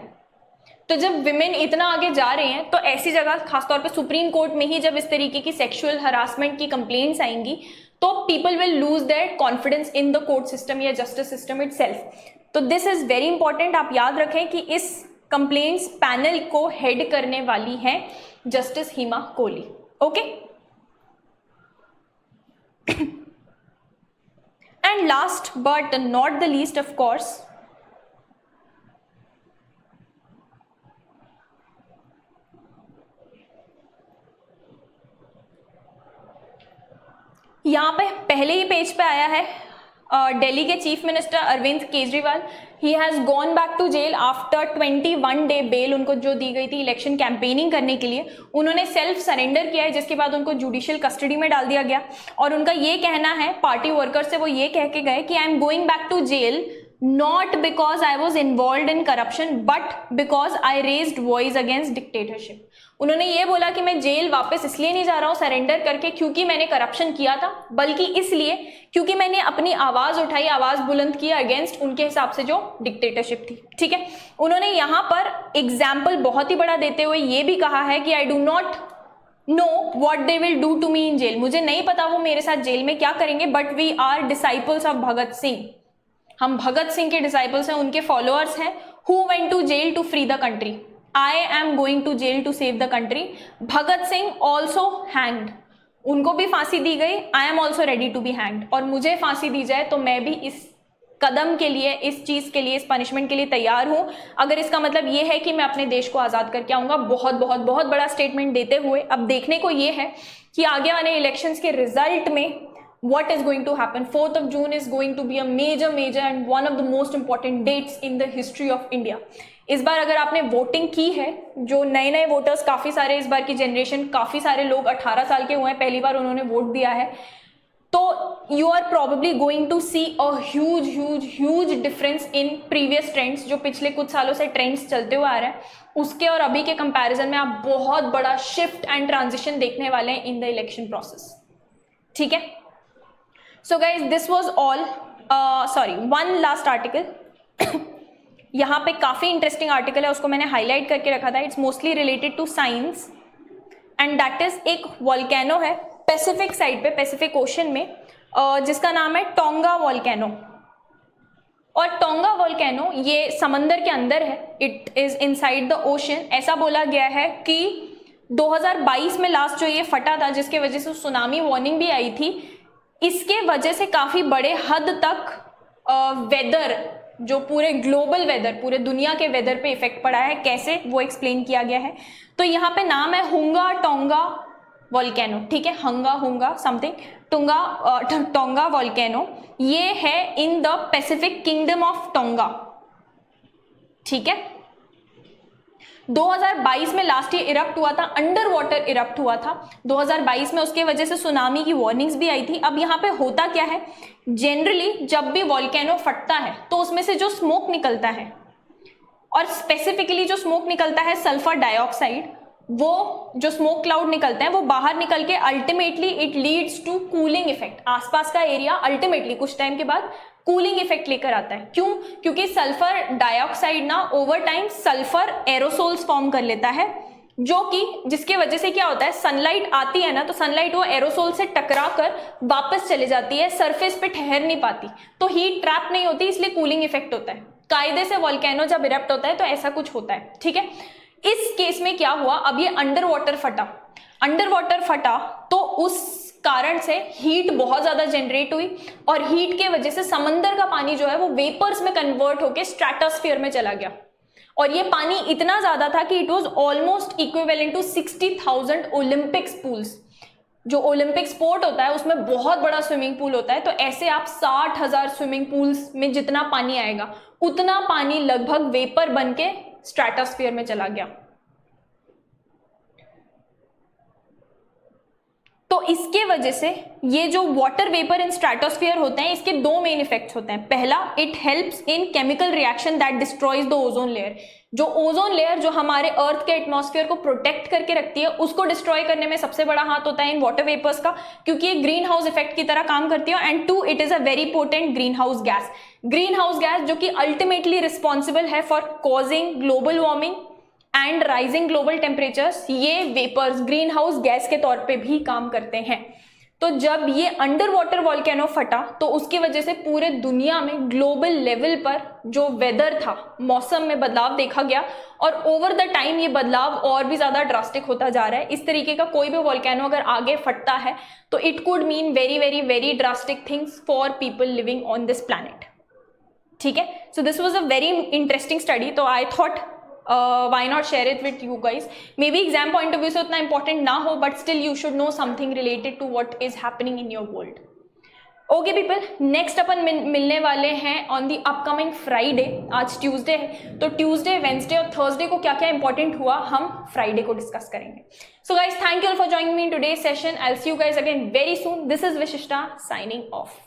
तो जब women इतना आगे जा रहे हैं तो ऐसी जगह, खासतौर पे सुप्रीम कोर्ट में ही जब इस तरीके की सेक्सुअल हरासमेंट की कंप्लेंट्स आएंगी तो people will lose their confidence in the court system या जस्टिस सिस्टम इटसेल्फ। तो दिस इज वेरी इंपॉर्टेंट। आप याद रखें कि इस कंप्लेंट्स पैनल को हेड करने वाली है justice Hima Kohli. Okay. And last but not the least of course, यहाँ पे पहले ही पेज पे आया है दिल्ली के chief minister Arvind Kejriwal. He has gone back to jail after 21 day bail उनको जो दी गई थी इलेक्शन कैंपेनिंग करने के लिए। उन्होंने सेल्फ सरेंडर किया है, जिसके बाद उनको जुडिशियल कस्टडी में डाल दिया गया। और उनका ये कहना है पार्टी वर्कर से, वो ये कह के गए कि I am going back to jail not because I was involve in corruption but because I raised voice against dictatorship. उन्होंने ये बोला कि मैं जेल वापस इसलिए नहीं जा रहा हूं सरेंडर करके क्योंकि मैंने करप्शन किया था, बल्कि इसलिए क्योंकि मैंने अपनी आवाज उठाई, आवाज बुलंद की अगेंस्ट उनके हिसाब से जो डिक्टेटरशिप थी। ठीक है। उन्होंने यहां पर एग्जाम्पल बहुत ही बड़ा देते हुए ये भी कहा है कि I do not know what they will do to me in jail. मुझे नहीं पता वो मेरे साथ जेल में क्या करेंगे, but we are disciples of Bhagat Singh. हम भगत सिंह के डिसाइपल्स हैं, उनके फॉलोअर्स हैं। Who went to jail to free the country, I am going to jail to save the country. Bhagat Singh also hanged, उनको भी फांसी दी गई। I am also ready to be hanged, और मुझे फांसी दी जाए तो मैं भी इस कदम के लिए, इस चीज के लिए, इस पनिशमेंट के लिए तैयार हूं, अगर इसका मतलब ये है कि मैं अपने देश को आजाद करके आऊंगा। बहुत बहुत बहुत बड़ा स्टेटमेंट देते हुए अब देखने को ये है कि आगे आने इलेक्शंस के रिजल्ट में what is going to happen. 4th of June is going to be a major and one of the most important dates in the history of India. इस बार अगर आपने वोटिंग की है, जो नए नए वोटर्स काफ़ी सारे, इस बार की जनरेशन काफ़ी सारे लोग 18 साल के हुए हैं, पहली बार उन्होंने वोट दिया है, तो you are probably going to see a huge huge huge difference in previous trends, जो पिछले कुछ सालों से ट्रेंड्स चलते हुए आ रहे हैं, उसके और अभी के कंपैरिजन में आप बहुत बड़ा शिफ्ट एंड ट्रांजिशन देखने वाले हैं इन द इलेक्शन प्रोसेस। ठीक है, so guys this was all. Sorry, one last article यहाँ पे काफ़ी इंटरेस्टिंग आर्टिकल है, उसको मैंने हाईलाइट करके रखा था। It's mostly related to science and that is एक वॉल्केनो है पैसिफिक साइड पे, पैसिफिक ओशन में, जिसका नाम है टोंगा वॉल्केनो। और टोंगा वॉल्केनो ये समंदर के अंदर है, it is inside the ocean. ऐसा बोला गया है कि 2022 में लास्ट जो ये फटा था, जिसके वजह से सुनामी वार्निंग भी आई थी, इसके वजह से काफ़ी बड़े हद तक वेदर, जो पूरे ग्लोबल वेदर, पूरे दुनिया के वेदर पे इफेक्ट पड़ा है। कैसे, वो एक्सप्लेन किया गया है। तो यहाँ पे नाम है हुंगा टोंगा वॉल्केनो। ठीक है, हुंगा समथिंग, टोंगा वॉल्केनो। ये है in the Pacific kingdom of tonga. ठीक है, 2022 में लास्ट ईयर इरप्ट हुआ था, अंडर वाटर इरप्ट हुआ था 2022 में, उसके वजह से सुनामी की वार्निंग्स भी आई थी। अब यहाँ पे होता क्या है, जनरली जब भी वॉल्केनो फटता है तो उसमें से जो स्मोक निकलता है, और स्पेसिफिकली जो स्मोक निकलता है सल्फर डाइऑक्साइड, वो जो स्मोक क्लाउड निकलते हैं वो बाहर निकल के ultimately it leads to cooling effect. आसपास का एरिया अल्टीमेटली कुछ टाइम के बाद कूलिंग इफेक्ट लेकर आता है। क्यों? क्योंकि सल्फर डाइऑक्साइड ना over time sulphur aerosols form कर लेता है, जो कि जिसके वजह से क्या होता है, सनलाइट आती है ना, तो सनलाइट वो एरोसोल से टकरा कर वापस चले जाती है, सरफेस पे ठहर नहीं पाती, तो हीट ट्रैप नहीं होती, इसलिए कूलिंग इफेक्ट होता है। कायदे से वॉल्केनो जब इरप्ट होता है तो ऐसा कुछ होता है। ठीक है, इस केस में क्या हुआ, अब ये अंडर वाटर फटा, तो उस कारण से हीट बहुत ज्यादा जनरेट हुई, और हीट के वजह से समंदर का पानी जो है वो वेपर्स में कन्वर्ट होकर स्ट्रेटोस्फीयर में चला गया। और ये पानी इतना ज्यादा था कि it was almost equivalent to 60,000 Olympics pools. जो ओलंपिक स्पोर्ट होता है उसमें बहुत बड़ा स्विमिंग पूल होता है, तो ऐसे आप 60,000 स्विमिंग पूल्स में जितना पानी आएगा, उतना पानी लगभग वेपर बन के स्ट्रेटोस्फीयर में चला गया। तो इसके वजह से ये जो वाटर वेपर इन स्ट्रेटोस्फीयर होते हैं, इसके दो मेन इफेक्ट्स होते हैं। पहला, it helps in chemical reaction that destroys the ozone layer. जो ओजोन लेयर जो हमारे अर्थ के एटमॉस्फेयर को प्रोटेक्ट करके रखती है, उसको डिस्ट्रॉय करने में सबसे बड़ा हाथ होता है इन वाटर वेपर्स का, क्योंकि ये ग्रीन हाउस इफेक्ट की तरह काम करती है। And two, it is a very potent green house gas, जो कि अल्टीमेटली रिस्पॉन्सिबल है for causing global warming and rising global temperatures. ये वेपर्स ग्रीन हाउस गैस के तौर पे भी काम करते हैं। तो जब ये अंडर वाटर वॉल्केनो फटा, तो उसकी वजह से पूरे दुनिया में ग्लोबल लेवल पर जो वेदर था, मौसम में बदलाव देखा गया, और ओवर द टाइम ये बदलाव और भी ज्यादा ड्रास्टिक होता जा रहा है। इस तरीके का कोई भी वॉल्केनो अगर आगे फटता है तो it could mean very very very drastic things for people living on this planet. ठीक है, so this was a very interesting study, तो I thought why not share it with you guys. Maybe exam point of view से उतना important ना हो, but still you should know something related to what is happening in your world. Okay people, next अपन मिलने वाले हैं on the upcoming Friday. आज Tuesday है, तो Tuesday, Wednesday और Thursday को क्या क्या important हुआ हम Friday को discuss करेंगे. So guys, thank you all for joining me in today's session. I'll see you guys again very soon. This is Vishishta signing off.